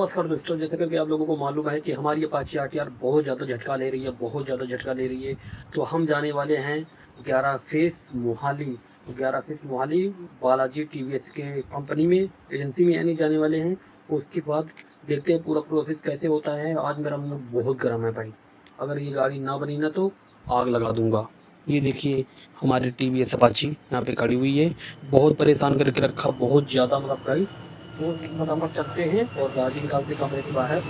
नमस्कार दोस्तों, जैसे करके आप लोगों को मालूम है कि हमारी अपाची आरटीआर बहुत ज़्यादा झटका ले रही है, बहुत ज़्यादा झटका ले रही है। तो हम जाने वाले हैं 11 face Mohali. 11 face Mohali Balaji TVS के कंपनी में, एजेंसी में यानी जाने वाले हैं। उसके बाद देखते हैं पूरा प्रोसेस कैसे होता है। आज मेरा मूड बहुत गर्म है भाई, अगर ये गाड़ी ना बनी ना तो आग लगा दूंगा। ये देखिए हमारी टीवीएस अपाची यहाँ पे खड़ी हुई है, बहुत परेशान करके रखा, बहुत ज़्यादा मतलब गाइस। तो फटाफट चलते हैं और गाड़ी निकालते कमरे के बाहर।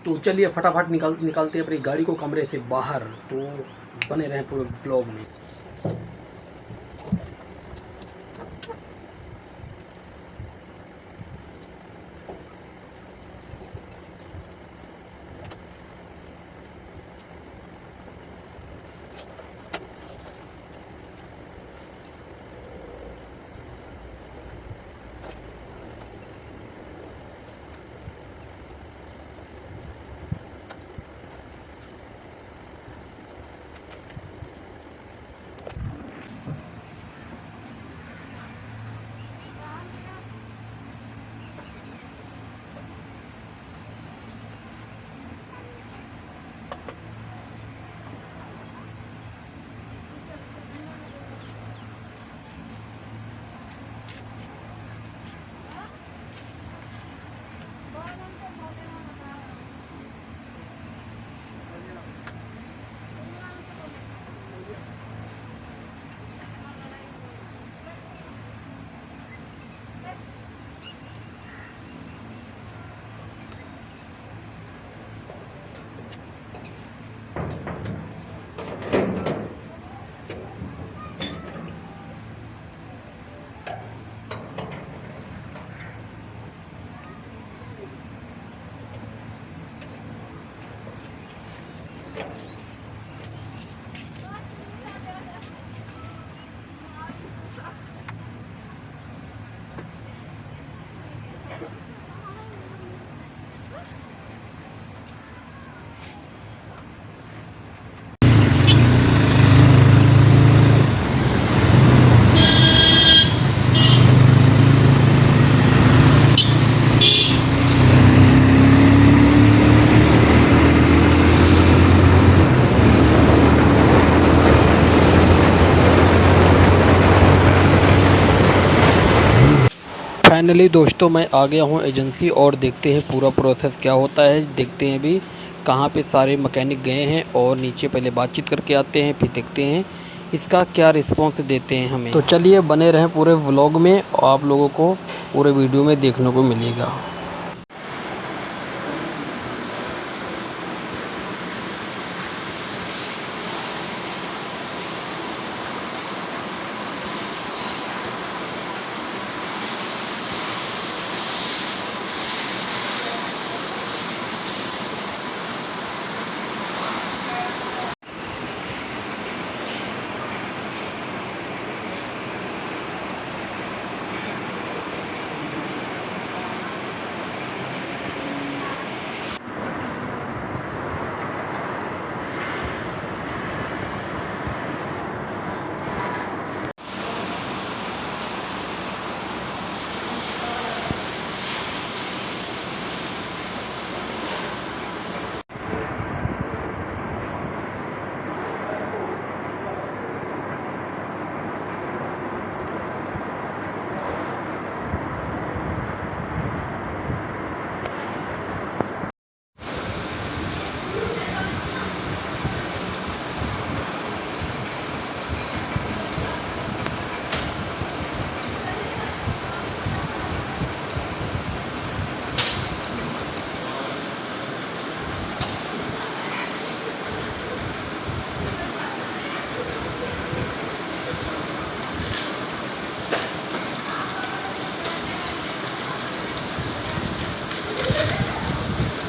तो चलिए फटाफट निकालते हैं अपनी गाड़ी को कमरे से बाहर। तो बने रहें पूरे ब्लॉग में। फाइनली दोस्तों मैं आ गया हूँ एजेंसी और देखते हैं पूरा प्रोसेस क्या होता है। देखते हैं भी कहाँ पे सारे मैकेनिक गए हैं और नीचे पहले बातचीत करके आते हैं, फिर देखते हैं इसका क्या रिस्पॉन्स देते हैं हमें। तो चलिए बने रहें पूरे व्लॉग में, आप लोगों को पूरे वीडियो में देखने को मिलेगा।